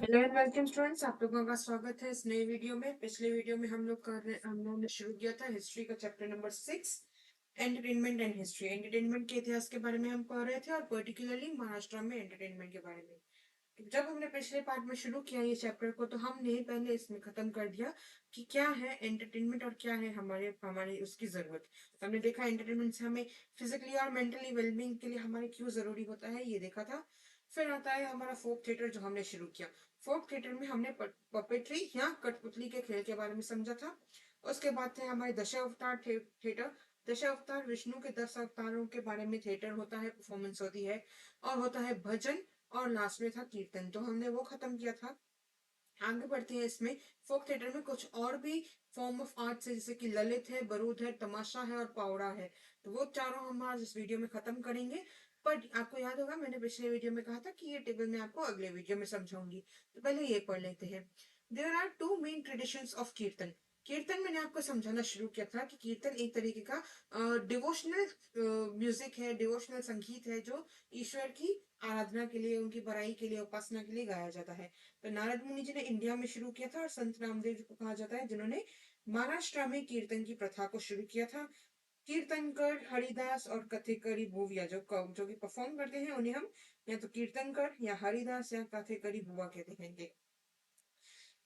Hello and welcome students, आप लोगों का स्वागत है इस नए वीडियो में। पिछले वीडियो में हम लोगों ने शुरू किया था हिस्ट्री का chapter number 6, entertainment and history. Entertainment के इतिहास के बारे में हम पढ़ रहे थे और पर्टिकुलरली महाराष्ट्र में एंटरटेनमेंट के बारे में। जब हमने पिछले पार्ट में शुरू किया ये चैप्टर को, तो हमने पहले इसमें खत्म कर दिया कि क्या है एंटरटेनमेंट और क्या है हमारे हमारे उसकी जरूरत। तो हमने देखा एंटरटेनमेंट से हमें फिजिकली और मेंटली वेलबींग के लिए हमारे क्यों जरूरी होता है, ये देखा था। फिर आता है हमारा फोक थिएटर जो हमने शुरू किया। फोक थिएटर में हमने पपेट्री या कठपुतली के खेल के बारे में समझा था। उसके बाद थे हमारे दशावतार थिएटर। दशावतार विष्णु के 10 अवतारों के बारे में थिएटर होता है, परफॉर्मेंस होती है। और होता है भजन। और लास्ट में था कीर्तन, तो हमने वो खत्म किया था। आगे बढ़ते हैं इसमें। फोक थिएटर में कुछ और भी फॉर्म ऑफ आर्ट है, जैसे कि ललित है, बरूद है, तमाशा है और पावड़ा है। तो वो चारों हम आज इस वीडियो में खत्म करेंगे। पर आपको याद होगा मैंने पिछले वीडियो में कहा था कि ये टेबल मैं आपको अगले वीडियो में समझाऊंगी। तो पहले ये पढ़ लेते हैं। There are two main traditions of kirtan. Kirtan मैंने आपको समझाना शुरू किया था कि कीर्तन एक तरीके का डिवोशनल म्यूजिक है, डिवोशनल संगीत है, जो ईश्वर की आराधना के लिए, उनकी बड़ाई के लिए, उपासना के लिए गाया जाता है। तो नारद मुनि जी ने इंडिया में शुरू किया था और संत रामदेव जी को कहा जाता है जिन्होंने महाराष्ट्र में कीर्तन की प्रथा को शुरू किया था। कीर्तनकर, हरिदास और कथेकरी भूविया जो कि परफॉर्म करते हैं, उन्हें हम या तो कीर्तनकर या हरिदास या कथेकरी भुआ कहते हैं।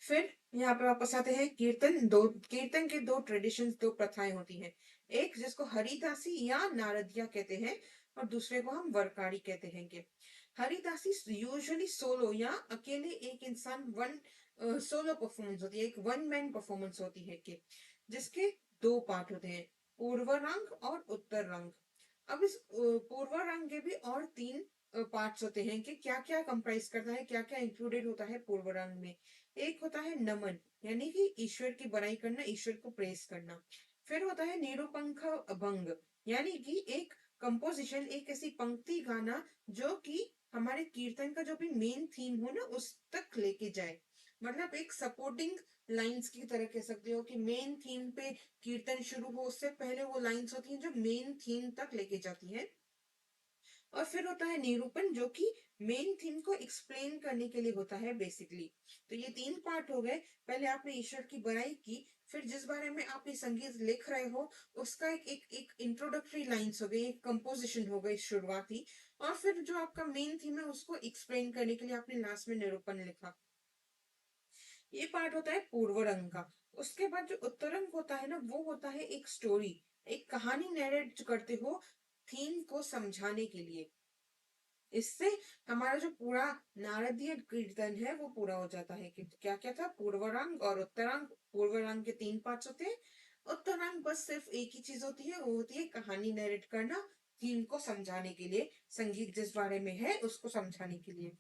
फिर यहाँ पे वापस आते हैं। कीर्तन के दो ट्रेडिशंस, दो प्रथाएं होती हैं। एक जिसको हरिदासी या नारदिया कहते हैं और दूसरे को हम वरकारी कहते हैं। कि हरिदासी यूजुअली सोलो या अकेले एक इंसान वन सोलो परफॉर्मेंस होती है, एक वन मैन परफॉर्मेंस होती है, कि जिसके दो पार्ट होते हैं, पूर्व रंग और उत्तर रंग। अब इस पूर्व रंग के भी और तीन पार्ट्स होते हैं कि क्या क्या कंप्राइज करता है, क्या क्या इंक्लूडेड होता है पूर्व रंग में। एक होता है नमन, यानी कि ईश्वर की बड़ाई करना, ईश्वर को प्रेस करना। फिर होता है निरूपंख अभंग, यानी कि एक कंपोजिशन, एक ऐसी पंक्ति गाना जो कि हमारे कीर्तन का जो भी मेन थीम हो ना, उस तक लेके जाए। मतलब एक सपोर्टिंग लाइंस की तरह कह सकते हो कि मेन थीम पे कीर्तन शुरू हो उससे पहले वो लाइंस होती हैं जो मेन थीम तक लेके जाती हैं। और फिर होता है निरूपण, जो कि मेन थीम को एक्सप्लेन करने के लिए होता है बेसिकली। तो ये तीन पार्ट हो गए। पहले आपने ईश्वर की बड़ाई की, फिर जिस बारे में आप ये संगीत लिख रहे हो उसका एक इंट्रोडक्टरी लाइंस हो गई, एक कंपोजिशन हो गई शुरुआती। और फिर जो आपका मेन थीम है उसको एक्सप्लेन करने के लिए आपने लास्ट में निरूपण लिखा। ये पार्ट होता है पूर्व रंग का। उसके बाद जो उत्तर रंग होता है ना, वो होता है एक स्टोरी, एक कहानी नरेट करते हो थीम को समझाने के लिए। इससे हमारा जो पूरा नारदीय कीर्तन है वो पूरा हो जाता है। कि क्या क्या था, पूर्वरंग और उत्तरांग। पूर्वरंग के तीन पार्ट्स होते हैं। उत्तरांग बस सिर्फ एक ही चीज होती है, वो होती है कहानी नरेट करना, थीम को समझाने के लिए, संगीत जिस बारे में है उसको समझाने के लिए।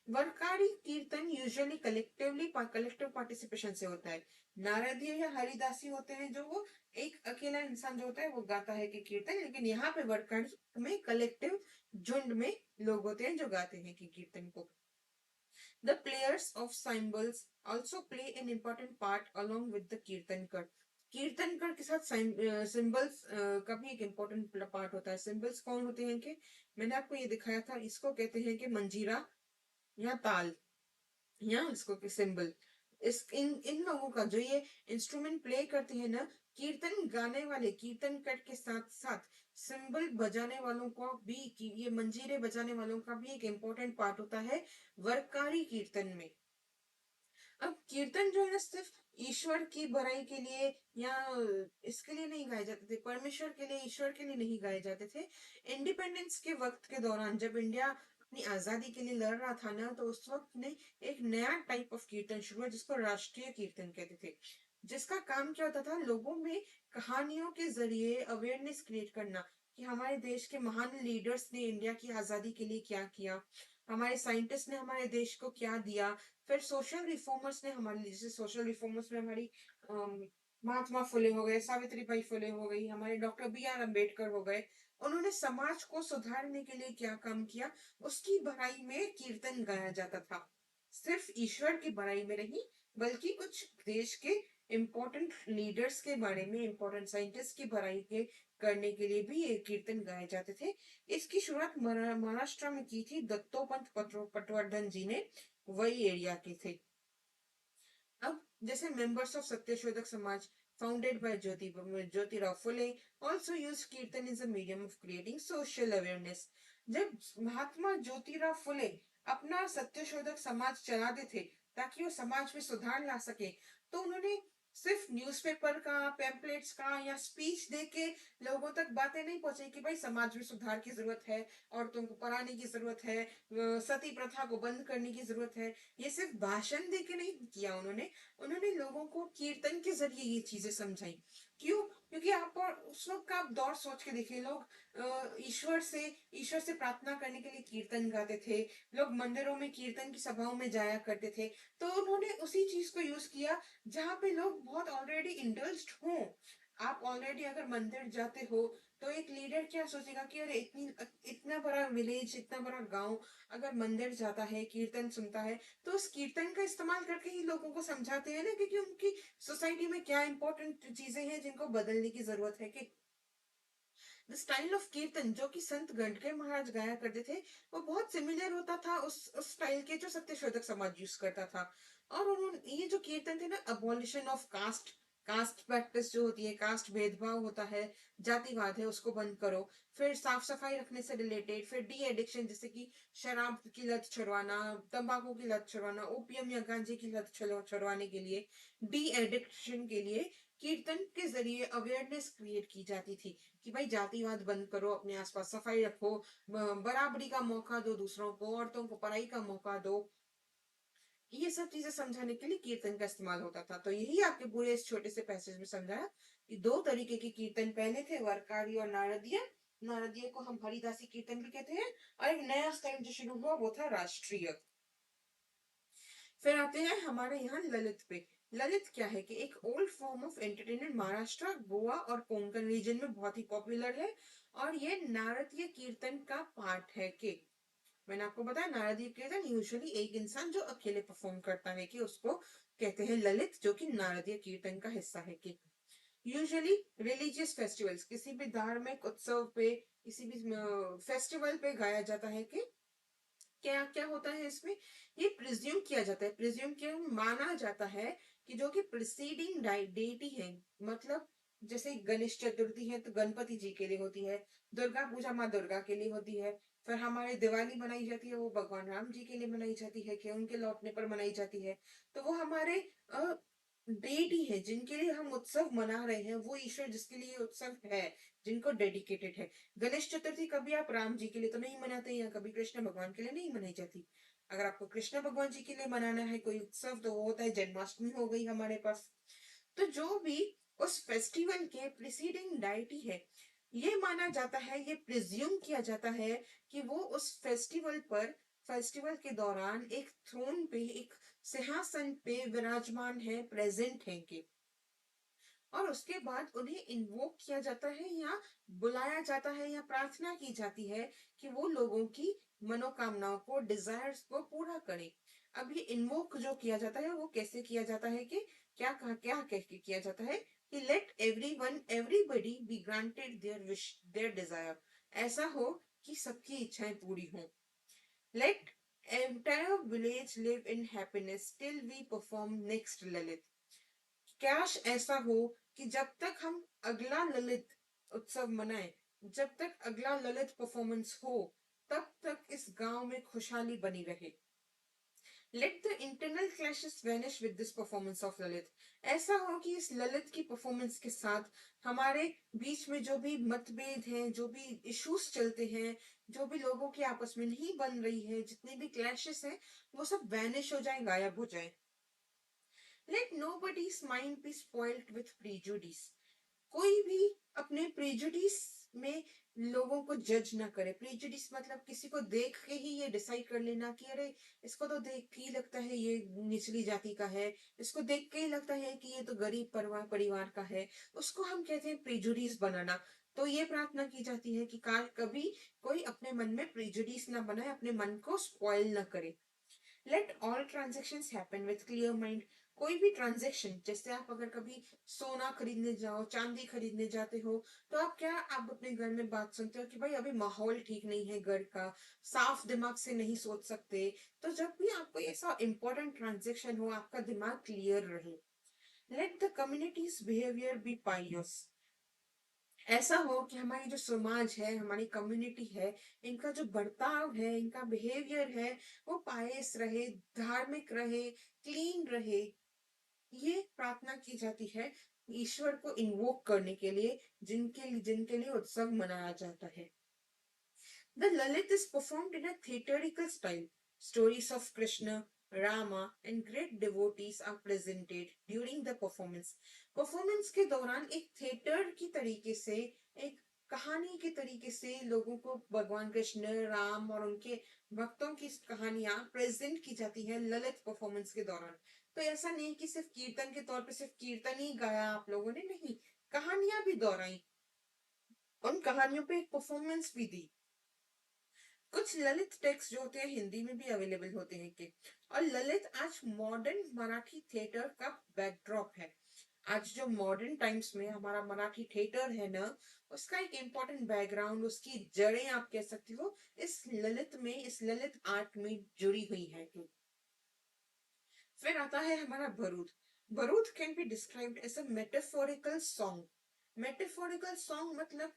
वरकारी कीर्तन यूजुअली कलेक्टिव पार्टिसिपेशन से होता है। नारदीय या हरिदासी होते हैं जो वो एक अकेला इंसान जो होता है वो गाता है कि कीर्तन, लेकिन यहाँ पे वरकारी में कलेक्टिव झुंड में लोग होते हैं जो गाते हैं कि कीर्तन को। The players of cymbals also play an important part along with the kirtankar. Kirtankar के साथ सिंबल्स का भी एक इम्पोर्टेंट पार्ट होता है। सिंबल्स कौन होते हैं कि मैंने आपको ये दिखाया था, इसको कहते हैं कि मंजीरा या ताल या इसको कि सिंबल। इस इन इन लोगों का जो ये इंस्ट्रूमेंट प्ले करते हैं ना, कीर्तन गाने वाले कीर्तन कट के साथ साथ सिंबल बजाने वालों को भी, कि ये मंजीरे बजाने वालों का भी एक इम्पोर्टेंट पार्ट होता है वरकारी कीर्तन में। अब कीर्तन जो है ना, सिर्फ ईश्वर की भलाई के लिए या इसके लिए नहीं गाए जाते थे, परमेश्वर के लिए, ईश्वर के लिए नहीं गाए जाते थे। इंडिपेंडेंस के वक्त के दौरान जब इंडिया अपनी आजादी के लिए लड़ रहा था ना, तो उस वक्त ने एक नया टाइप ऑफ कीर्तन शुरू हुआ जिसको राष्ट्रीय कीर्तन कहते थे। जिसका काम क्या होता था, लोगों में कहानियों के जरिए अवेयरनेस क्रिएट करना कि हमारे देश के महान लीडर्स ने इंडिया की आजादी के लिए क्या किया, हमारे साइंटिस्ट ने हमारे देश को क्या दिया। फिर सोशल रिफॉर्मर्स ने हमारे लिए, जैसे सोशल रिफॉर्मर्स में हमारी महात्मा फुले हो गए, सावित्रीबाई फुले हो गई, हमारे डॉक्टर बी आर अम्बेडकर हो गए। उन्होंने समाज को सुधारने के लिए क्या काम किया, उसकी भलाई में कीर्तन गाया जाता था। सिर्फ ईश्वर की भलाई में नहीं, बल्कि कुछ देश के इम्पोर्टेंट लीडर्स के बारे में, इम्पोर्टेंट साइंटिस्ट की भलाई के करने के लिए भी ये कीर्तन गाए जाते थे। इसकी शुरुआत महाराष्ट्र में की थी दत्तोपंत पटवर्धन जी ने। वही एरिया के थे। अब जैसे members of Satyashodhak Samaj founded by Jyotirao Phule also use kirtan is a medium of creating social awareness. जब महात्मा ज्योतिराव फुले अपना सत्यशोधक समाज चलाते थे ताकि वो समाज में सुधार ला सके, तो उन्होंने सिर्फ न्यूज़पेपर का, पैम्पलेट्स का या स्पीच दे के लोगों तक बातें नहीं पहुंचाई कि भाई समाज में सुधार की जरूरत है, औरतों को पढ़ाने की जरूरत है, सती प्रथा को बंद करने की जरूरत है। ये सिर्फ भाषण दे के नहीं किया उन्होंने, उन्होंने लोगों को कीर्तन के जरिए ये चीजें समझाई। क्यों? क्योंकि आप और उस वक्त का आप दौर सोच के देखिए, लोग ईश्वर से प्रार्थना करने के लिए कीर्तन गाते थे, लोग मंदिरों में कीर्तन की सभाओं में जाया करते थे। तो उन्होंने उसी चीज को यूज किया जहाँ पे लोग बहुत ऑलरेडी इंडल्ज्ड हों। आप ऑलरेडी अगर मंदिर जाते हो तो एक लीडर क्या सोचेगा कि अरे इतना बड़ा विलेज, इतना बड़ा गांव अगर मंदिर जाता है, कीर्तन सुनता है, तो उस कीर्तन का इस्तेमाल करके ही लोगों को समझाते हैं ना, क्योंकि उनकी सोसाइटी में क्या इंपॉर्टेंट चीजें हैं जिनको बदलने की जरूरत है। कि द स्टाइल ऑफ कीर्तन जो कि संत गणके महाराज गाया करते थे, वो बहुत सिमिलर होता था उस स्टाइल के जो सत्यशोधक समाज यूज करता था। और उन्होंने ये जो कीर्तन थे ना, abolition of caste, caste practice जो होती है, कास्ट भेदभाव होता है, जातिवाद है, उसको बंद करो। फिर साफ सफाई रखने से रिलेटेड, फिर डी एडिक्शन जैसे कि शराब की लत छुड़वाना, तंबाकू की लत छुड़वाना, ओपियम या गांजे की लत छुड़वाने के लिए, डी एडिक्शन के लिए कीर्तन के जरिए अवेयरनेस क्रिएट की जाती थी कि भाई जातिवाद बंद करो, अपने आसपास सफाई रखो, बराबरी का मौका दो दूसरों को, औरतों को पढ़ाई का मौका दो। ये सब चीजें समझाने के लिए कीर्तन का इस्तेमाल होता था। तो यही आपके पूरे इस छोटे से पैसेज में समझाया कि दो तरीके के कीर्तन पहले थे, वरकारी और नारदीय। नारदीय को हम हरिदासी कीर्तन भी कहते हैं, और एक नया स्टाइल जो शुरू हुआ वो था राष्ट्रीय। फिर आते हैं हमारे यहाँ ललित पे। ललित क्या है कि एक old form of entertainment, Maharashtra, Goa और कोंकण रीजन में बहुत ही पॉपुलर है, और ये नारदीय कीर्तन का पार्ट है। कि मैंने आपको बताया नारदीय कीर्तन यूजुअली एक इंसान जो अकेले परफॉर्म करता है, कि उसको कहते हैं ललित, जो कि नारदीय कीर्तन का हिस्सा है। कि यूजुअली रिलीजियस फेस्टिवल्स, किसी भी धार्मिक उत्सव पे, किसी भी फेस्टिवल पे गाया जाता है। कि क्या क्या होता है इसमें, ये प्रिज्यूम किया जाता है, प्रिज्यूम किया माना जाता है कि जो कि प्रिसीडिंग डेटी है, मतलब जैसे गणेश चतुर्थी है तो गणपति जी के लिए होती है, दुर्गा पूजा माँ दुर्गा के लिए होती है, फिर हमारे दिवाली मनाई जाती है वो भगवान राम जी के लिए मनाई जाती है, कि उनके लौटने पर मनाई जाती है। तो वो हमारे डेटी है जिनके लिए हम उत्सव मना रहे हैं, वो ईश्वर जिसके लिए उत्सव है, जिनको डेडिकेटेड है। गणेश चतुर्थी कभी आप राम जी के लिए तो नहीं मनाते, या कभी कृष्ण भगवान के लिए नहीं मनाई जाती। अगर आपको कृष्ण भगवान जी के लिए मनाना है कोई उत्सव, तो वो होता है जन्माष्टमी, हो गई हमारे पास। तो जो भी उस फेस्टिवल के प्रिसीडिंग डाइटी है, ये माना जाता है, ये प्रिज्यूम किया जाता है कि वो उस फेस्टिवल पर, फेस्टिवल के दौरान एक थ्रोन पे, एक सिंहासन पे विराजमान है, प्रेजेंट है। कि और उसके बाद उन्हें इन्वोक किया जाता है, या बुलाया जाता है, या प्रार्थना की जाती है कि वो लोगों की मनोकामनाओं को, डिजायर्स को पूरा करें। अब ये इन्वोक जो किया जाता है वो कैसे किया जाता है, कि क्या कह के किया जाता है कि let everyone everybody be granted their wish, their desire. ऐसा हो कि सबकी इच्छाएं पूरी हों। Let entire village live in happiness till we perform next Lalit. काश ऐसा हो कि जब तक हम अगला ललित उत्सव मनाएं, जब तक अगला ललित परफॉर्मेंस हो, तब तक इस गांव में खुशहाली बनी रहे। Let the internal clashes vanish with this performance of Lalit. ऐसा हो कि इस ललित की परफॉर्मेंस के साथ हमारे बीच में जो भी मतभेद हैं, जो भी इश्यूज चलते हैं, जो भी लोगों की आपस में नहीं बन रही है, जितने भी क्लैशेस हैं, वो सब वैनिश हो जाए, गायब हो जाए। Let nobody's mind be spoiled with prejudice. कोई भी अपने प्रेजुडिस में लोगों को जज ना करे। प्रेजुडिस मतलब किसी को देख के ही ये डिसाइड कर लेना कि अरे इसको तो देख के ही लगता है ये निचली जाति का है, इसको देख के ही लगता है कि ये तो गरीब परिवार का है, उसको हम कहते हैं प्रेजुडिस बनाना। तो ये प्रार्थना की जाती है कि कभी कोई अपने मन में प्रेजुडिस ना बनाए, अपने मन को स्पॉइल ना करे। Let all transactions happen with clear mind. कोई भी ट्रांजेक्शन, जैसे आप अगर कभी सोना खरीदने जाओ, चांदी खरीदने जाते हो, तो आप अपने घर में बात सुनते हो कि भाई अभी माहौल ठीक नहीं है घर का, साफ दिमाग से नहीं सोच सकते। तो जब भी आपको ऐसा इंपॉर्टेंट ट्रांजेक्शन हो, आपका दिमाग क्लियर रहे। Let the communities behaviour be pious. ऐसा हो कि हमारी जो समाज है, हमारी कम्युनिटी है, इनका जो बर्ताव है, इनका बिहेवियर है, वो पायस रहे, धार्मिक रहे, क्लीन रहे। ये प्रार्थना की जाती है ईश्वर को इन्वोक करने के लिए, जिनके लिए उत्सव मनाया जाता है। The Lalit is performed in a theatrical style. Stories of Krishna, Rama, and great devotees are presented during the performance. Performance के दौरान एक थिएटर की तरीके से, एक कहानी के तरीके से लोगों को भगवान कृष्ण, राम और उनके भक्तों की कहानियां प्रेजेंट की जाती है ललित परफॉर्मेंस के दौरान। तो ऐसा नहीं कि सिर्फ कीर्तन के तौर पे सिर्फ कीर्तन ही गाया आप लोगों ने, नहीं, कहानियां भी दोहराई, उन कहानियों पे एक परफॉर्मेंस भी दी। कुछ ललित टेक्स्ट जो होते हैं हिंदी में भी अवेलेबल होते हैं के। और ललित आज मॉडर्न मराठी थिएटर का बैकड्रॉप है। आज जो मॉडर्न टाइम्स में हमारा मराठी थिएटर है ना, उसका एक इम्पोर्टेंट बैकग्राउंड, उसकी जड़ें आप कह सकते हो इस ललित में, इस ललित आर्ट में जुड़ी हुई है। फिर आता है हमारा Bharud. Bharud can be described as a metaphorical song. Metaphorical song मतलब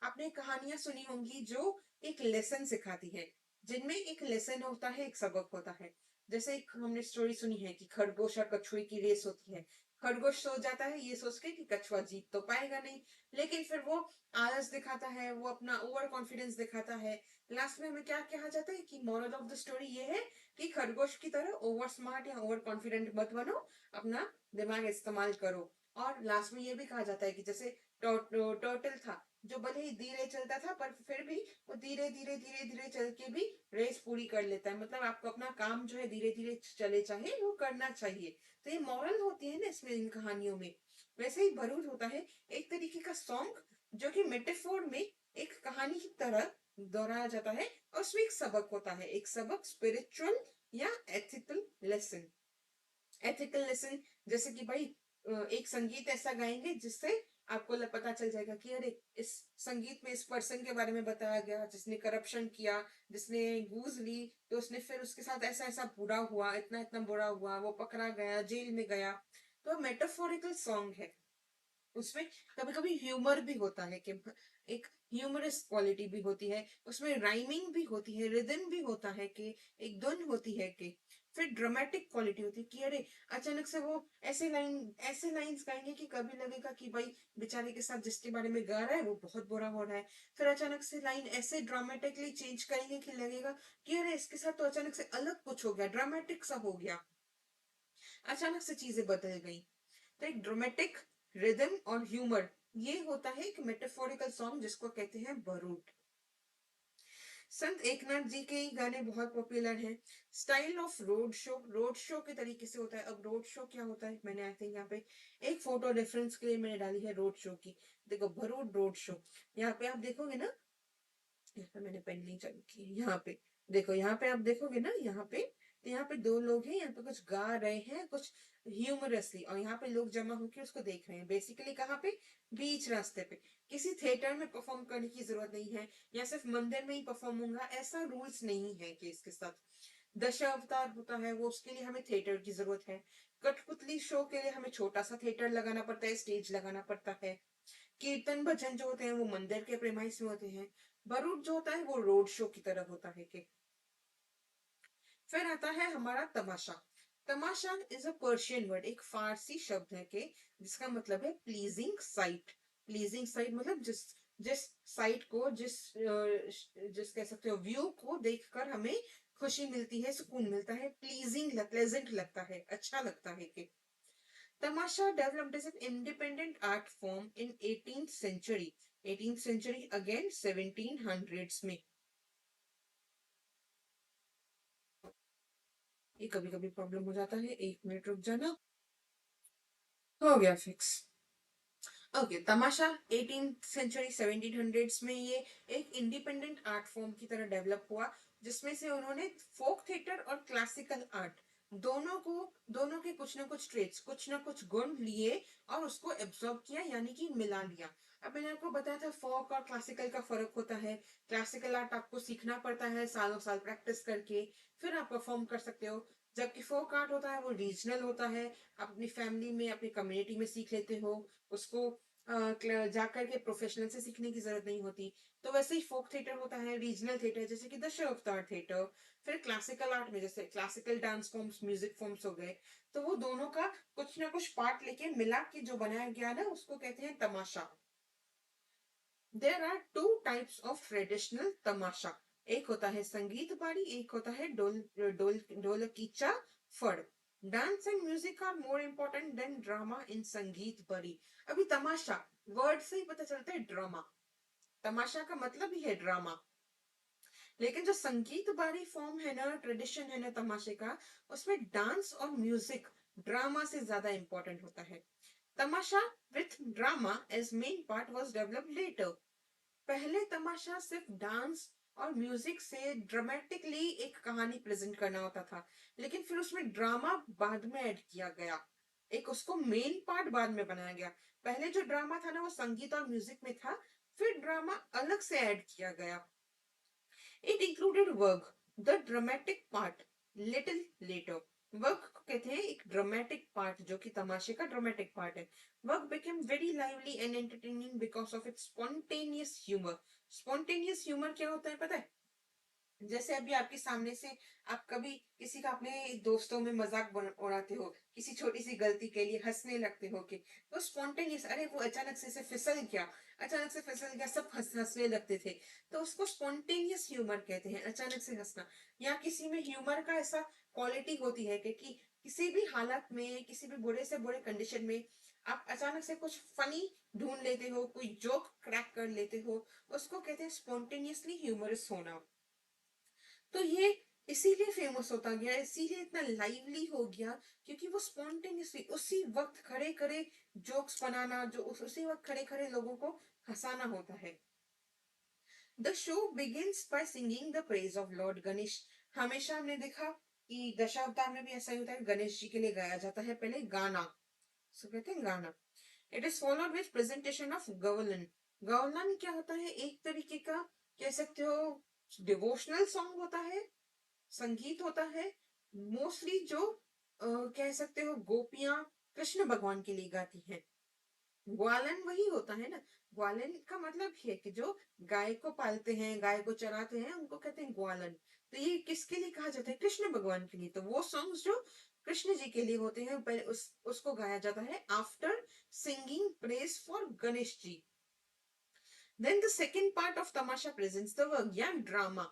आपने कहानियां सुनी होंगी जो एक लेसन सिखाती है, जिनमें एक लेसन होता है, एक सबक होता है। जैसे एक हमने स्टोरी सुनी है कि खरगोश और कछुए की रेस होती है। खरगोश सो जाता है ये सोच के कि कछुआ जीत तो पाएगा नहीं, लेकिन फिर वो आलस दिखाता है, वो अपना ओवर कॉन्फिडेंस दिखाता है। लास्ट में हमें क्या कहा जाता है कि मॉरल ऑफ द स्टोरी ये है कि खरगोश की तरह ओवर स्मार्ट या ओवर कॉन्फिडेंट मत बनो, अपना दिमाग इस्तेमाल करो। और लास्ट में ये भी कहा जाता है कि जैसे टर्टल था, जो भले ही धीरे चलता था पर फिर भी वो धीरे धीरे धीरे धीरे चल के भी रेस पूरी कर लेता है। मतलब आपको अपना काम जो है धीरे धीरे चले चाहे वो करना चाहिए। तो ये मॉरल होती है ना इसमें, इन कहानियों में। वैसे ही भरूच होता है एक तरीके का सॉन्ग, जो कि मेटाफोर में एक कहानी की तरह दोहराया जाता है, और उसमें एक सबक होता है, एक सबक स्पिरिचुअल या एथिकल लेसन। एथिकल लेसन जैसे कि भाई एक संगीत ऐसा गाएंगे जिससे आपको पता चल जाएगा कि अरे इस संगीत में इस पर्सन के बारे में बताया गया जिसने करप्शन किया, जिसने घूस ली, तो उसने फिर उसके साथ ऐसा ऐसा बुरा हुआ, इतना इतना बुरा हुआ, वो पकड़ा गया, जेल में गया। तो मेटाफोरिकल सॉन्ग है। उसमें कभी कभी ह्यूमर भी होता है कि एक ह्यूमरस क्वालिटी भी होती है, उसमें राइमिंग भी होती है, रिदम भी होता है कि एक धुन होती है कि फिर ड्रामेटिक क्वालिटी होती है कि अरे अचानक से वो ऐसे लाइंस गाएंगे कि कभी लगेगा कि भाई बेचारे के साथ जिसके बारे में गा रहा है वो बहुत बुरा हो रहा है। फिर अचानक से लाइन ऐसे ड्रामेटिकली चेंज करेंगे कि लगेगा कि अरे इसके साथ तो अचानक से अलग कुछ हो गया, ड्रामेटिक सा हो गया, अचानक से चीजें बदल गई। तो एक ड्रामेटिक रिदम और ह्यूमर, ये होता है एक मेटाफोरिकल सॉन्ग जिसको कहते हैं भरूट। संत एकनाथ जी के गाने बहुत पॉपुलर हैं। Style of road show, road show के तरीके से होता है। अब रोड शो क्या होता है, मैंने आई थिंक यहाँ पे एक फोटो रेफरेंस के लिए मैंने डाली है रोड शो की। देखो भरूट रोड शो, यहाँ पे आप देखोगे ना, यहाँ पे मैंने पेन नहीं चालू की, यहाँ पे देखो, यहाँ पे आप देखोगे ना, यहाँ पे तो यहाँ पे दो लोग हैं, यहाँ पे कुछ गा रहे हैं कुछ ह्यूमरसली, और यहाँ पे लोग जमा होकर उसको देख रहे हैं। बेसिकली कहाँ पे, बीच रास्ते पे। किसी थिएटर में परफॉर्म करने की जरूरत नहीं है, या सिर्फ मंदिर में ही परफॉर्म होगा ऐसा रूल्स नहीं है कि इसके साथ। दशावतार होता है वो, उसके लिए हमें थिएटर की जरूरत है। कठपुतली शो के लिए हमें छोटा सा थिएटर लगाना पड़ता है, स्टेज लगाना पड़ता है। कीर्तन भजन जो होते हैं वो मंदिर के प्रेमाइस में होते हैं। भरूच जो होता है वो रोड शो की तरह होता है कि। फिर आता है हमारा तमाशा। तमाशा इज अ पर्शियन वर्ड, एक फारसी शब्द है कि जिसका मतलब है प्लीजिंग साइट। प्लीजिंग साइट मतलब जिस जिस साइट को, जिस कह सकते हो व्यू को देखकर हमें खुशी मिलती है, सुकून मिलता है, प्लेजेंट लगता है, अच्छा लगता है कि। Tamasha developed as an independent art form in 18th century. 18th century again 1700s में। ये कभी कभी प्रॉब्लम हो जाता है, 1 मिनट रुक जाना। हो गया फिक्स। ओके, तमाशा 18th सेंचुरी 1700s में ये एक इंडिपेंडेंट आर्ट फॉर्म की तरह डेवलप हुआ। जिसमें से उन्होंने फोक थिएटर और क्लासिकल आर्ट दोनों के कुछ ना कुछ ट्रेड्स, कुछ ना कुछ गुण लिए और उसको एब्जॉर्ब किया, यानी कि मिला लिया। अब मैंने आपको बताया था फोक और क्लासिकल का फर्क होता है। क्लासिकल आर्ट आपको सीखना पड़ता है सालों साल प्रैक्टिस करके, फिर आप परफॉर्म कर सकते हो। जबकि फोक आर्ट होता है वो रीजनल होता है, अपनी फैमिली में अपनी कम्युनिटी में सीख लेते हो उसको, जाकर के प्रोफेशनल से सीखने की जरूरत नहीं होती। तो वैसे ही फोक थिएटर होता है, रीजनल थिएटर जैसे कि दशावतार थिएटर। फिर क्लासिकल आर्ट में जैसे classical dance forms, music forms हो गए, तो वो दोनों का कुछ ना कुछ पार्ट लेके मिला के जो बनाया गया ना उसको कहते हैं Tamasha. There are two types of traditional Tamasha. एक होता है संगीत बारी, एक होता है ढोलकीचा फड़। Dance and music are more important than drama in Sangeet Bari. अभी तमाशा वर्ड से ही पता चलता है ड्रामा, तमाशा का मतलब ही है ड्रामा। लेकिन जो संगीत बारी फॉर्म है ना, ट्रेडिशन है ना तमाशे का, उसमें डांस और म्यूजिक ड्रामा से ज्यादा इंपॉर्टेंट होता है। Tamasha with drama as main part was developed later. पहले तमाशा सिर्फ डांस और म्यूजिक से ड्रामेटिकली एक कहानी प्रेजेंट करना होता था, लेकिन फिर उसमें ड्रामा बाद में ऐड किया गया, एक उसको मेन पार्ट बाद में बनाया गया। पहले जो ड्रामा था ना वो संगीत और म्यूजिक में था, फिर ड्रामा अलग से ऐड किया गया। It included work, the dramatic part, little later. Work को कहते हैं एक ड्रामेटिक पार्ट, जो कि तमाशे का ड्रामेटिक पार्ट है। Work became very lively and entertaining because of its spontaneous humor. Spontaneous humor क्या होता है पता है? जैसे अभी आपके सामने से आप कभी किसी का अपने दोस्तों में मजाक उड़ाते हो, किसी छोटी सी गलती के लिए हंसने लगते हो कि तो स्पॉन्टेनियस, अरे वो अचानक से फिसल गया, अचानक से फिसल गया, सब हंसने लगते थे, तो उसको स्पॉन्टेनियस ह्यूमर कहते हैं, अचानक से हंसना। या किसी में ह्यूमर का ऐसा क्वालिटी होती है कि किसी भी हालत में, किसी भी बुरे से बुरे कंडीशन में आप अचानक से कुछ फनी ढूंढ लेते हो, कोई जोक क्रैक कर लेते हो, उसको कहते हैं स्पॉन्टेनियसली ह्यूमरस होना। तो ये इसीलिए फेमस होता गया, इसीलिए इतना लाइवली हो गया, क्योंकि वो स्पॉन्टेनियसली उसी वक्त खड़े खड़े जोक्स बनाना, जो उसी वक्त खड़े खड़े लोगों को हंसाना होता है। The show begins by singing the praise of Lord Ganesh. हमेशा हमने देखा कि दशावतार में भी ऐसा ही होता है, गणेश जी के लिए गाया जाता है पहले गाना, सो कहते हैं गाना। It is followed with presentation of Gavlan. Gavlan क्या होता है? एक तरीके का कह सकते हो डिवोशनल सॉन्ग होता है, संगीत होता है, मोस्टली जो कह सकते हो गोपियां कृष्ण भगवान के लिए गाती हैं। ग्वालन वही होता है ना, ग्वालन का मतलब है कि जो गाय को पालते हैं, गाय को चराते हैं, उनको कहते हैं ग्वालन। तो ये किसके लिए कहा जाता है? कृष्ण भगवान के लिए। तो वो सॉन्ग्स जो कृष्ण जी के लिए होते हैं, पहले उसको गाया जाता है after singing praise for Ganesh ji. Then the second part of Tamasha presents the work या ड्रामा।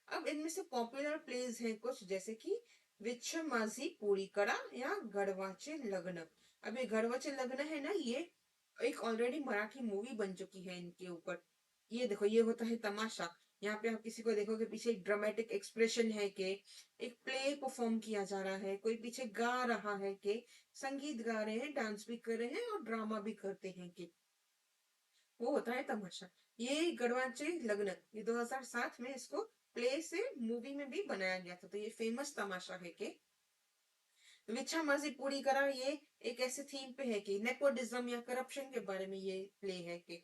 अब इनमें से पॉपुलर प्लेज हैं कुछ, जैसे कि विच्छमाझी पूरी करा या गढ़वाचे लग्न। अब ये गढ़वाचे लग्न है ना, ये एक ऑलरेडी मराठी मूवी बन चुकी है इनके ऊपर। ये देखो, ये होता है तमाशा। यहाँ पे आप किसी को देखोगे पीछे एक ड्रामेटिक एक्सप्रेशन है कि एक प्ले परफॉर्म किया जा रहा है, कोई पीछे गा रहा है कि संगीत गा रहे हैं, डांस भी कर रहे हैं और ड्रामा भी करते हैं कि वो होता है तमाशा। ये गढ़वाचे लग्न, ये 2007 में इसको प्ले से मूवी में भी बनाया गया था, तो ये फेमस तमाशा है कि विच्छा मर्जी पूरी करा। ये एक ऐसे थीम पे है कि नेपोटिज्म या करप्शन के बारे में ये प्ले है कि,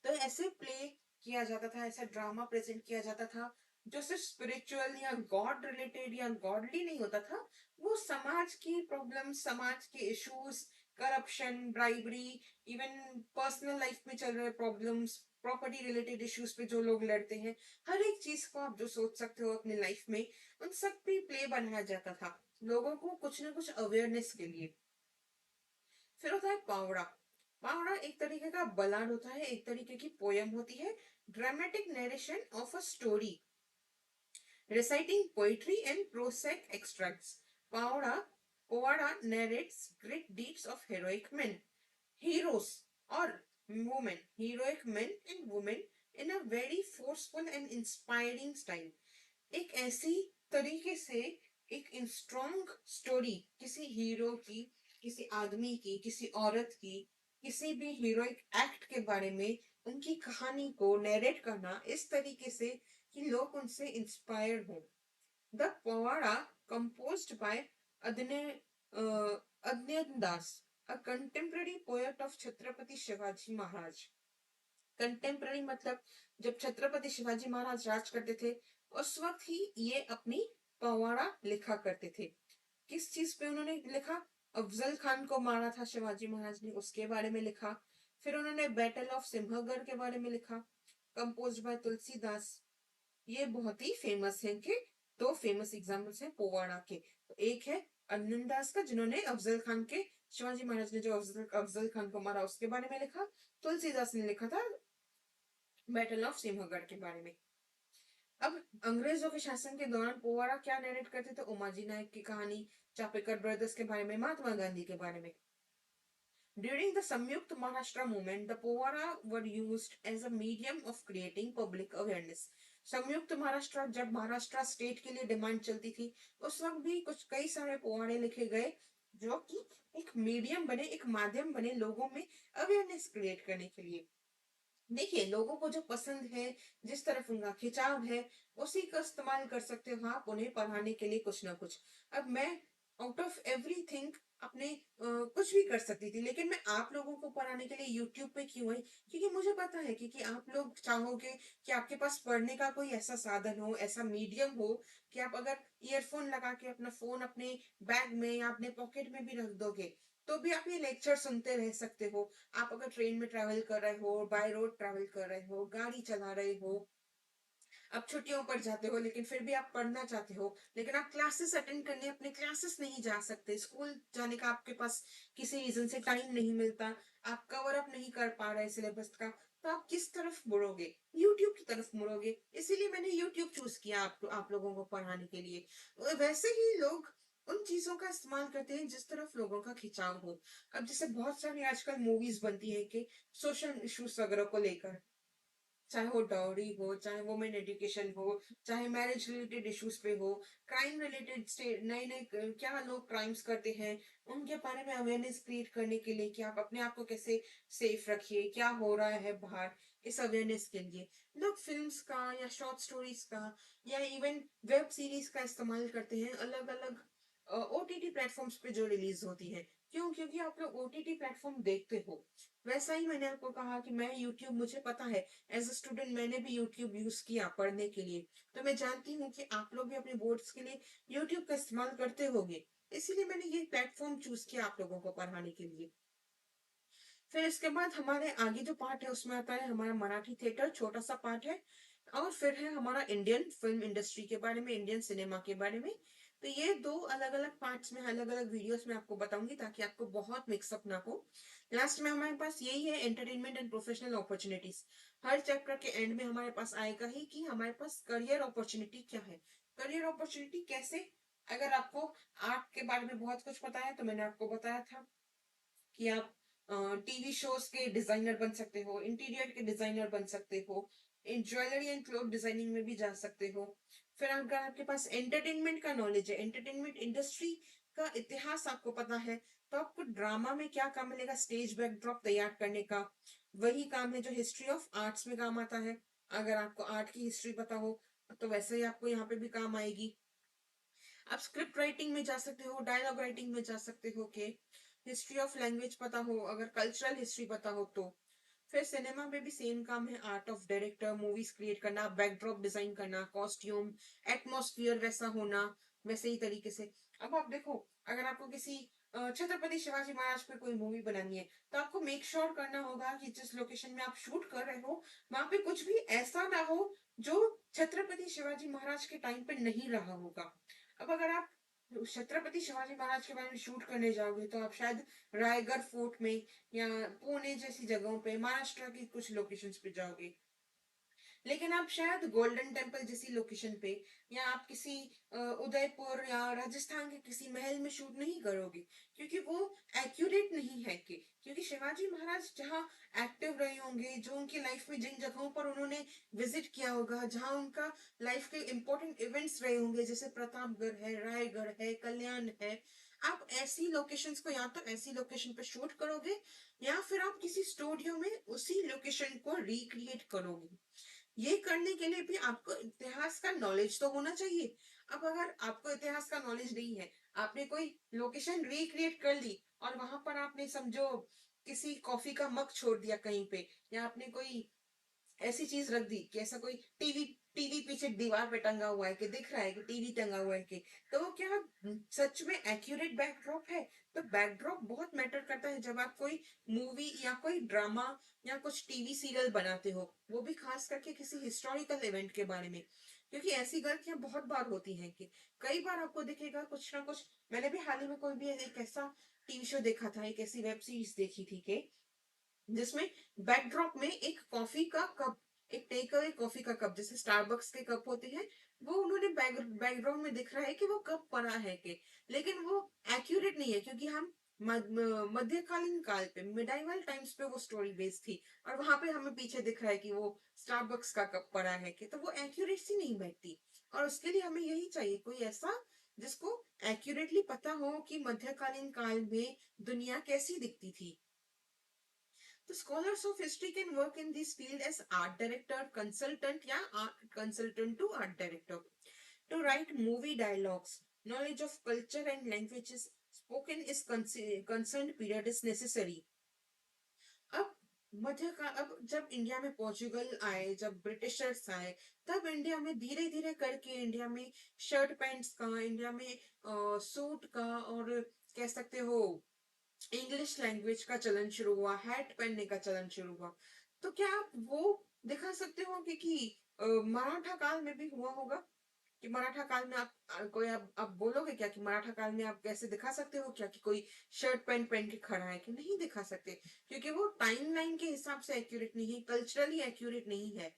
तो ऐसे प्ले किया जाता था, ऐसा ड्रामा प्रेजेंट किया जाता था जो सिर्फ स्पिरिचुअल या गॉड रिलेटेड या गॉडली नहीं होता था, वो समाज की प्रॉब्लम, समाज के issues, corruption, bribery, even personal life में चल रहे प्रॉब्लम्स, प्रॉपर्टी रिलेटेड इश्यूज पे जो लोग लड़ते हैं, हर एक चीज को आप जो सोच सकते हो अपने लाइफ में, उन सब पे प्ले बनाया जाता था लोगों को कुछ ना कुछ अवेयरनेस के लिए। फिर होता है पावड़ा। पावड़ा एक तरीके का बलाड होता है, एक तरीके की पोयम होती है, dramatic narration of a story, reciting poetry and prosaic extracts. Paoda, Povada narrates great deeds of heroic men, heroes or women, heroic men and women in a very forceful and inspiring style. एक ऐसी तरीके से एक strong story किसी hero की, किसी आदमी की, किसी औरत की, किसी भी हीरोइक एक्ट के बारे में उनकी कहानी को नरेट करना इस तरीके से कि लोग उनसे इंस्पायर हों। The Powada composed by Adnyan Das, a contemporary poet of Chhatrapati Shivaji Maharaj. Contemporary मतलब जब छत्रपति शिवाजी महाराज राज करते थे उस वक्त ही ये अपनी पवाड़ा लिखा करते थे। किस चीज पे उन्होंने लिखा? अफजल खान को मारा था शिवाजी महाराज ने, उसके बारे में लिखा। फिर उन्होंने बैटल ऑफ सिंहगढ़ के बारे में लिखा, कंपोज्ड बाय तुलसीदास। ये बहुत ही फेमस है कि दो फेमस एग्जाम्पल्स हैं पोवाड़ा के। तो एक है अन्नदास का जिन्होंने अफजल खान के, शिवाजी महाराज ने जो अफजल खान को मारा उसके बारे में लिखा। तुलसीदास ने लिखा था बैटल ऑफ सिंहगढ़ के बारे में। अब अंग्रेजों के शासन के दौरान पोवाड़ा क्या नरेट करते थे? उमाजी नायक की कहानी, चापेकर ब्रदर्स के बारे में, महात्मा गांधी के बारे में। During the Samyukt Maharashtra movement, the Povara were used as a medium of creating public awareness. संयुक्त महाराष्ट्र, जब महाराष्ट्र स्टेट के लिए डिमांड चलती थी उस वक्त भी कुछ कई सारे पोवाड़े लिखे गए जो कि एक मीडियम बने, एक माध्यम बने लोगों में अवेयरनेस क्रिएट करने के लिए। देखिए, लोगों को जो पसंद है, जिस तरफ उनका खिंचाव है, उसी का इस्तेमाल कर सकते हो आप उन्हें पढ़ाने के लिए कुछ ना कुछ। अब मैं आउट ऑफ एवरीथिंग अपने कुछ भी कर सकती थी, लेकिन मैं आप लोगों को पढ़ाने के लिए यूट्यूब पे क्यों आई? क्योंकि मुझे पता है कि आप लोग चाहोगे कि आपके पास पढ़ने का कोई ऐसा साधन हो, ऐसा मीडियम हो कि आप अगर ईयरफोन लगा के अपना फोन अपने बैग में या अपने पॉकेट में भी रख दोगे तो भी आप ये लेक्चर सुनते रह सकते हो। आप अगर ट्रेन में ट्रैवल कर रहे हो, बाय रोड ट्रैवल कर रहे हो, गाड़ी चला रहे हो, आप छुट्टियों पर जाते हो लेकिन फिर भी आप पढ़ना चाहते हो, लेकिन आप क्लासेस अटेंड करने अपने क्लासेस नहीं जा सकते, स्कूल जाने का आपके पास किसी रीजन से टाइम नहीं मिलता, आप कवर अप नहीं कर पा रहे सिलेबस का, तो आप किस तरफ मुड़ोगे? यूट्यूब की तरफ मुड़ोगे। इसीलिए मैंने यूट्यूब चूज किया आप लोगों को पढ़ाने के लिए। वैसे ही लोग उन चीजों का इस्तेमाल करते हैं जिस तरफ लोगों का खिंचाव हो। अब जैसे बहुत सारी आजकल मूवीज बनती है कि सोशल इश्यूज वगैरह को लेकर, चाहे वो डाउरी हो, चाहे वुमेन एजुकेशन हो, चाहे मैरिज रिलेटेड इश्यूज पे हो, क्राइम रिलेटेड नए नए क्या लोग क्राइम्स करते हैं उनके बारे में अवेयरनेस क्रिएट करने के लिए कि आप अपने आप को कैसे सेफ रखिए, क्या हो रहा है बाहर, इस अवेयरनेस के लिए लोग फिल्म्स का या शॉर्ट स्टोरीज का या इवन वेब सीरीज का इस्तेमाल करते हैं अलग अलग ओटीटी प्लेटफॉर्म्स पे जो रिलीज होती है। क्यों? क्योंकि आप लोग ओटीटी प्लेटफॉर्म देखते हो। वैसा ही मैंने आपको कहा कि मैं यूट्यूब, मुझे पता है एज अ स्टूडेंट मैंने भी यूट्यूब यूज किया पढ़ने के लिए, तो मैं जानती हूँ कि आप लोग भी अपने बोर्ड्स के लिए यूट्यूब का इस्तेमाल करते होंगे। इसीलिए मैंने ये प्लेटफॉर्म चूज किया आप लोगों को पढ़ाने के लिए। फिर इसके बाद हमारे आगे जो पार्ट है उसमें आता है हमारा मराठी थिएटर, छोटा सा पार्ट है। और फिर है हमारा इंडियन फिल्म इंडस्ट्री के बारे में, इंडियन सिनेमा के बारे में। तो ये दो अलग अलग पार्ट्स में, अलग अलग वीडियोस में आपको बताऊंगी ताकि आपको बहुत मिक्सअप ना हो। लास्ट में हमारे पास यही है entertainment and professional opportunities. Her chapter के एंड में हमारे पास आएगा ही कि हमारे पास करियर अपॉर्चुनिटी क्या है। करियर अपॉर्चुनिटी कैसे? अगर आपको आर्ट के बारे में बहुत कुछ पता है तो मैंने आपको बताया था कि आप टीवी शोज के डिजाइनर बन सकते हो, इंटीरियर के डिजाइनर बन सकते हो, इन ज्वेलरी एंड क्लोथ डिजाइनिंग में भी जा सकते हो। फिर अगर आपके पास एंटरटेनमेंट का नॉलेज है, एंटरटेनमेंट इंडस्ट्री का इतिहास आपको पता है, तो आपको ड्रामा में क्या काम मिलेगा? स्टेज बैकड्रॉप तैयार करने का। वही काम है जो हिस्ट्री ऑफ आर्ट्स में काम आता है। अगर आपको आर्ट की हिस्ट्री पता हो तो वैसे ही आपको यहाँ पे भी काम आएगी। आप स्क्रिप्ट राइटिंग में जा सकते हो, डायलॉग राइटिंग में जा सकते हो के, हिस्ट्री ऑफ लैंग्वेज पता हो, अगर कल्चरल हिस्ट्री पता हो तो। फिर सिनेमा में भी सेम काम है, art of director, movies create करना, बैकड्रॉप डिजाइन करना, कॉस्ट्यूम, एटमॉस्फियर वैसा होना, वैसे ही तरीके से। अब आप देखो, अगर आपको किसी छत्रपति शिवाजी महाराज पे कोई मूवी बनानी है तो आपको मेक श्योर करना होगा कि जिस लोकेशन में आप शूट कर रहे हो वहां पे कुछ भी ऐसा ना हो जो छत्रपति शिवाजी महाराज के टाइम पे नहीं रहा होगा। अब अगर आप छत्रपति शिवाजी महाराज के बारे में शूट करने जाओगे तो आप शायद रायगढ़ फोर्ट में या पुणे जैसी जगहों पे, महाराष्ट्र की कुछ लोकेशंस पे जाओगे, लेकिन आप शायद गोल्डन टेम्पल जैसी लोकेशन पे या आप किसी उदयपुर या राजस्थान के किसी महल में शूट नहीं करोगे, क्योंकि वो एक्यूरेट नहीं है। क्योंकि शिवाजी महाराज जहाँ एक्टिव रहे होंगे, जो उनकी लाइफ में जिन जगहों पर उन्होंने विजिट किया होगा, जहाँ उनका लाइफ के इंपॉर्टेंट इवेंट्स रहे होंगे, जैसे प्रतापगढ़ है, रायगढ़ है, कल्याण है, आप ऐसी लोकेशंस को या तो ऐसी लोकेशन पे शूट करोगे या फिर आप किसी स्टूडियो में उसी लोकेशन को रिक्रिएट करोगे। ये करने के लिए भी आपको इतिहास का नॉलेज तो होना चाहिए। अब अगर आपको इतिहास का नॉलेज नहीं है, आपने कोई लोकेशन रिक्रिएट कर ली और वहां पर आपने समझो किसी कॉफी का मग छोड़ दिया कहीं पे, या आपने कोई ऐसी चीज रख दी कि ऐसा कोई टीवी टीवी पीछे दीवार पे टंगा हुआ है कि दिख रहा है कि टीवी टंगा हुआ है कि, तो वो क्या सच में एक्यूरेट बैकड्रॉप है? तो बैकड्रॉप बहुत मैटर करता है जब आप कोई मूवी या कोई ड्रामा या कुछ टीवी सीरियल बनाते हो, वो भी खास करके किसी हिस्टोरिकल इवेंट के बारे में। क्योंकि ऐसी गलतियां बहुत बार होती हैं कि कई बार आपको दिखेगा कुछ ना कुछ। मैंने भी हाल ही में कोई भी एक ऐसा टीवी शो देखा था, एक ऐसी वेब सीरीज देखी थी कि जिसमें बैकड्रॉप में एक कॉफी का कप, एक टेक अवे कॉफी का कप, जैसे स्टारबक्स के कप होते हैं, वो उन्होंने बैकग्राउंड में दिख रहा है कि वो कप पड़ा है कि, लेकिन वो एक्यूरेट नहीं है क्योंकि हम मध्यकालीन काल पे, मिडाइवल टाइम्स पे वो स्टोरी बेस्ड थी, और वहां पे हमें पीछे दिख रहा है कि वो स्टारबक्स का कप पड़ा है कि, तो वो एक्यूरेसी नहीं बैठती। और उसके लिए हमें यही चाहिए, कोई ऐसा जिसको एक्यूरेटली पता हो कि मध्यकालीन काल में दुनिया कैसी दिखती थी। The scholars of history can work in this field as art director, consultant, या art consultant to art director. To write movie dialogues, knowledge of culture and languages spoken is concerned period is necessary. अब मध्य का, अब जब India में Portugal आए, जब Britishers आए, तब इंडिया में धीरे धीरे करके इंडिया में शर्ट पैंट्स का, इंडिया में सूट का, और कह सकते हो इंग्लिश लैंग्वेज का चलन शुरू हुआ, हैट पहनने का चलन शुरू हुआ। तो क्या आप वो दिखा सकते हो कि मराठा काल में भी हुआ होगा? कि मराठा काल में आप कोई आप बोलोगे क्या कि मराठा काल में आप कैसे दिखा सकते हो क्या कि कोई शर्ट पैंट पहन के खड़ा है? कि नहीं दिखा सकते, क्योंकि वो टाइमलाइन के हिसाब से एक्यूरेट नहीं है, कल्चरली एक्यूरेट नहीं है।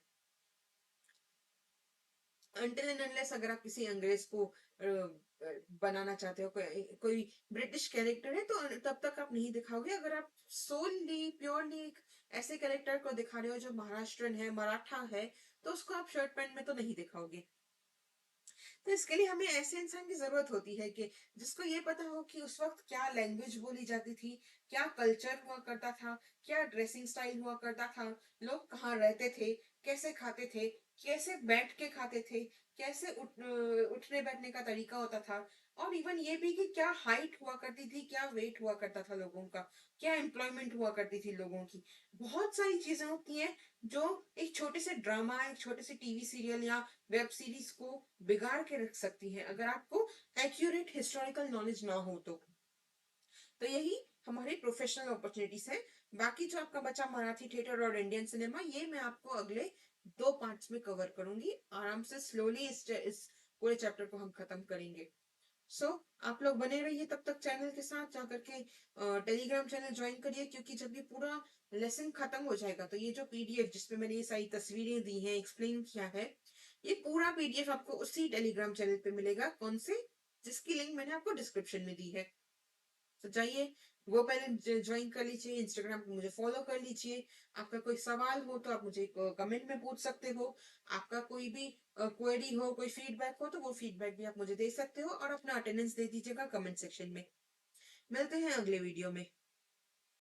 अनटिल एंड अनलेस अगर आप किसी अंग्रेज को बनाना चाहते हो, कोई ब्रिटिश कैरेक्टर है, तो तब तक आप नहीं दिखाओगे। अगर आप सोलली प्योरली एक ऐसे कैरेक्टर को दिखा रहे हो जो महाराष्ट्रन है, मराठा है, तो उसको आप शर्ट पैंट में तो नहीं दिखाओगे। तो इसके लिए हमें ऐसे इंसान की जरूरत होती है कि जिसको ये पता हो कि उस वक्त क्या लैंग्वेज बोली जाती थी, क्या कल्चर हुआ करता था, क्या ड्रेसिंग स्टाइल हुआ करता था, लोग कहाँ रहते थे, कैसे खाते थे, कैसे बैठ के खाते थे, कैसे उठने बैठने का तरीका होता था, और इवन ये भी कि क्या हाइट हुआ करती थी, क्या वेट हुआ करता था लोगों का, क्या एम्प्लॉयमेंट हुआ करती थी लोगों की। बहुत सारी चीजें होती हैं जो एक छोटे से ड्रामा, एक छोटे से टीवी सीरियल या वेब सीरीज को बिगाड़ के रख सकती है, अगर आपको एक्यूरेट हिस्टोरिकल नॉलेज ना हो तो यही हमारी प्रोफेशनल अपॉर्चुनिटीज है। बाकी जो आपका बचा मराठी थिएटर और इंडियन सिनेमा, ये मैं आपको अगले 2 पार्ट्स में कवर करूंगी। आराम से स्लोली इस पूरे चैप्टर को हम खत्म करेंगे। आप लोग बने रहिए तब तक चैनल के साथ, जाकर के टेलीग्राम चैनल ज्वाइन करिए, क्योंकि जब ये पूरा लेसन खत्म हो जाएगा तो ये जो पीडीएफ जिसमें मैंने ये सारी तस्वीरें दी हैं, एक्सप्लेन किया है, ये पूरा पीडीएफ आपको उसी टेलीग्राम चैनल पे मिलेगा। कौन से? जिसकी लिंक मैंने आपको डिस्क्रिप्शन में दी है। तो जाइए वो पहले ज्वाइन कर लीजिए, इंस्टाग्राम पे मुझे फॉलो कर लीजिए। आपका कोई सवाल हो तो आप मुझे कमेंट में पूछ सकते हो। आपका कोई भी क्वेरी हो, कोई फीडबैक हो, तो वो फीडबैक भी आप मुझे दे सकते हो, और अपना अटेंडेंस दे दीजिएगा कमेंट सेक्शन में। मिलते हैं अगले वीडियो में।